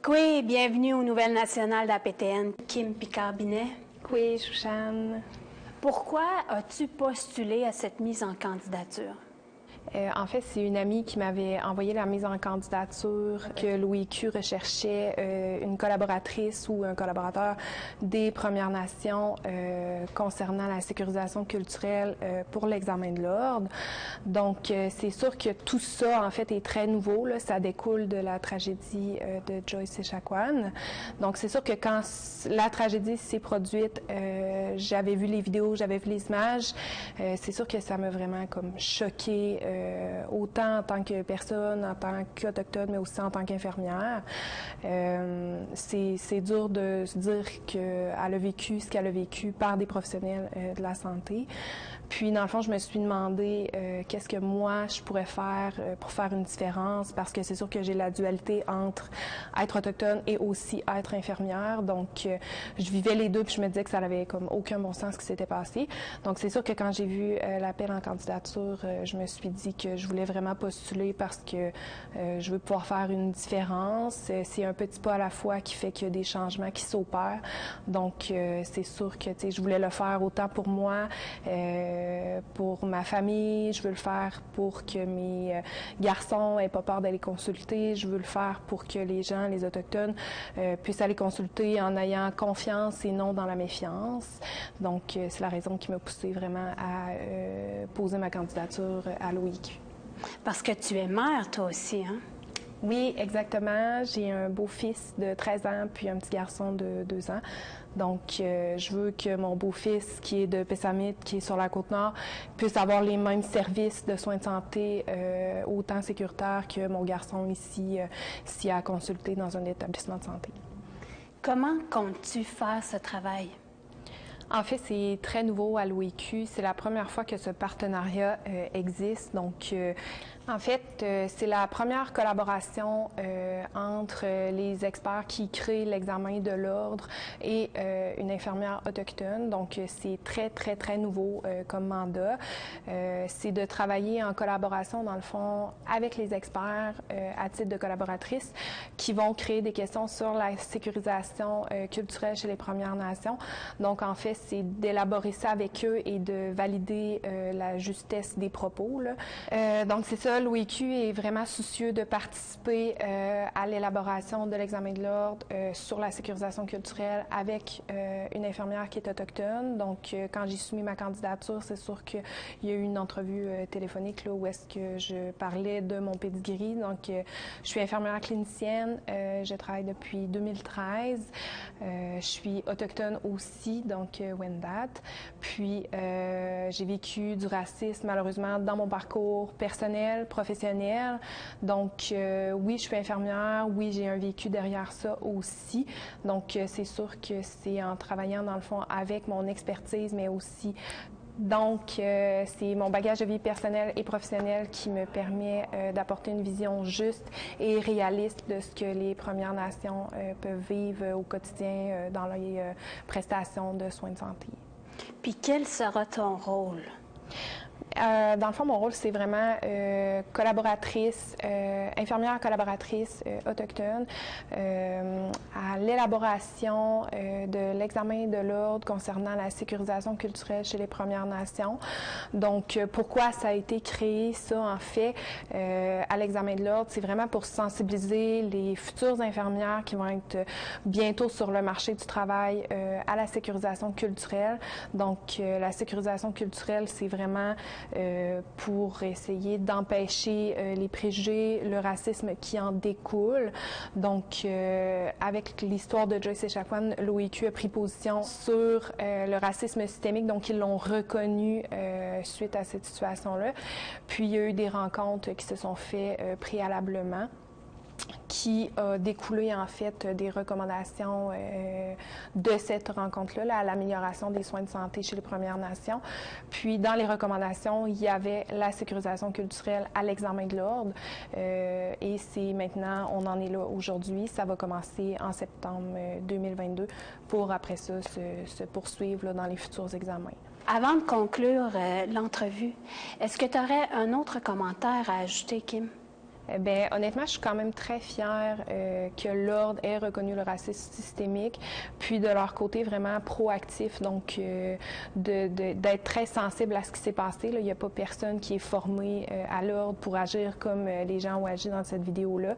Oui, bienvenue aux Nouvelles nationales d'APTN. Kim Picard-Binet. Oui, Chouchane. Pourquoi as-tu postulé à cette mise en candidature? En fait, c'est une amie qui m'avait envoyé la mise en candidature que l'OIQ recherchait une collaboratrice ou un collaborateur des Premières Nations concernant la sécurisation culturelle pour l'examen de l'ordre. Donc, c'est sûr que tout ça, en fait, est très nouveau. Là. Ça découle de la tragédie de Joyce Echaquan. Donc, c'est sûr que quand la tragédie s'est produite, j'avais vu les vidéos, j'avais vu les images. C'est sûr que ça m'a vraiment comme choquée. Autant en tant que personne, en tant qu'autochtone, mais aussi en tant qu'infirmière. C'est dur de se dire qu'elle a vécu ce qu'elle a vécu par des professionnels de la santé. Puis, dans le fond, je me suis demandé qu'est-ce que moi, je pourrais faire pour faire une différence, parce que c'est sûr que j'ai la dualité entre être autochtone et aussi être infirmière. Donc, je vivais les deux, puis je me disais que ça n'avait comme aucun bon sens ce qui s'était passé. Donc, c'est sûr que quand j'ai vu l'appel en candidature, je me suis dit que je voulais vraiment postuler parce que je veux pouvoir faire une différence. C'est un petit pas à la fois qui fait qu'il y a des changements qui s'opèrent. Donc, c'est sûr que je voulais le faire autant pour moi, pour ma famille. Je veux le faire pour que mes garçons n'aient pas peur d'aller consulter. Je veux le faire pour que les gens, les Autochtones, puissent aller consulter en ayant confiance et non dans la méfiance. Donc, c'est la raison qui m'a poussée vraiment à poser ma candidature à l'OIQ. Parce que tu es mère, toi aussi, hein? Oui, exactement. J'ai un beau-fils de 13 ans puis un petit garçon de 2 ans. Donc, je veux que mon beau-fils, qui est de Pessamit, qui est sur la Côte-Nord, puisse avoir les mêmes services de soins de santé autant sécuritaires que mon garçon ici, s'il a à consulter dans un établissement de santé. Comment comptes-tu faire ce travail? En fait, c'est très nouveau à l'OIQ. C'est la première fois que ce partenariat existe. Donc, en fait, c'est la première collaboration entre les experts qui créent l'examen de l'ordre et une infirmière autochtone. Donc, c'est très, très, très nouveau comme mandat. C'est de travailler en collaboration, dans le fond, avec les experts à titre de collaboratrice qui vont créer des questions sur la sécurisation culturelle chez les Premières Nations. Donc, en fait, c'est d'élaborer ça avec eux et de valider la justesse des propos, là. Donc, c'est ça. L'OIQ est vraiment soucieux de participer à l'élaboration de l'examen de l'ordre sur la sécurisation culturelle avec une infirmière qui est autochtone. Donc, quand j'ai soumis ma candidature, c'est sûr qu'il y a eu une entrevue téléphonique là, où est-ce que je parlais de mon pedigree. Donc, je suis infirmière clinicienne. Je travaille depuis 2013. Je suis autochtone aussi, donc Wendat. Puis, j'ai vécu du racisme, malheureusement, dans mon parcours personnel, professionnel. Donc, oui, je suis infirmière. Oui, j'ai un vécu derrière ça aussi. Donc, c'est sûr que c'est en travaillant, dans le fond, avec mon expertise, mais aussi donc, c'est mon bagage de vie personnel et professionnel qui me permet d'apporter une vision juste et réaliste de ce que les Premières Nations peuvent vivre au quotidien dans les prestations de soins de santé. Puis, quel sera ton rôle? Dans le fond, mon rôle, c'est vraiment collaboratrice, infirmière collaboratrice autochtone à l'élaboration de l'examen de l'ordre concernant la sécurisation culturelle chez les Premières Nations. Donc, pourquoi ça a été créé, ça, en fait, à l'examen de l'ordre? C'est vraiment pour sensibiliser les futures infirmières qui vont être bientôt sur le marché du travail à la sécurisation culturelle. Donc, la sécurisation culturelle, c'est vraiment pour essayer d'empêcher les préjugés, le racisme qui en découle. Donc, avec l'histoire de Joyce Echaquan, l'OIQ a pris position sur le racisme systémique, donc ils l'ont reconnu suite à cette situation-là. Puis, il y a eu des rencontres qui se sont faites préalablement, qui a découlé en fait des recommandations de cette rencontre-là là, à l'amélioration des soins de santé chez les Premières Nations. Puis dans les recommandations, il y avait la sécurisation culturelle à l'examen de l'ordre et c'est maintenant, on en est là aujourd'hui. Ça va commencer en septembre 2022 pour après ça se poursuivre là, dans les futurs examens. Avant de conclure l'entrevue, est-ce que tu aurais un autre commentaire à ajouter, Kim? Bien, honnêtement, je suis quand même très fière que l'Ordre ait reconnu le racisme systémique, puis de leur côté vraiment proactif, donc d'être très sensible à ce qui s'est passé. Là. Il n'y a pas personne qui est formé à l'Ordre pour agir comme les gens ont agi dans cette vidéo-là.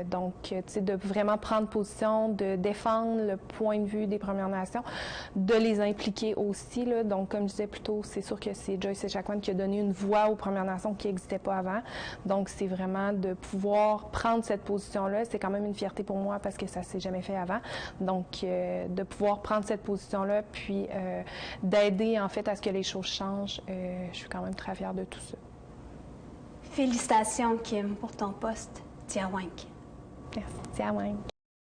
Donc, tu sais, de vraiment prendre position, de défendre le point de vue des Premières Nations, de les impliquer aussi. Là. Donc, comme je disais plus tôt, c'est sûr que c'est Joyce Echaquan qui a donné une voix aux Premières Nations qui n'existait pas avant. Donc, c'est vraiment de pouvoir prendre cette position-là. C'est quand même une fierté pour moi parce que ça ne s'est jamais fait avant. Donc, de pouvoir prendre cette position-là, puis d'aider, en fait, à ce que les choses changent, je suis quand même très fière de tout ça. Félicitations, Kim, pour ton poste. Tiawink. Merci, Tiawink.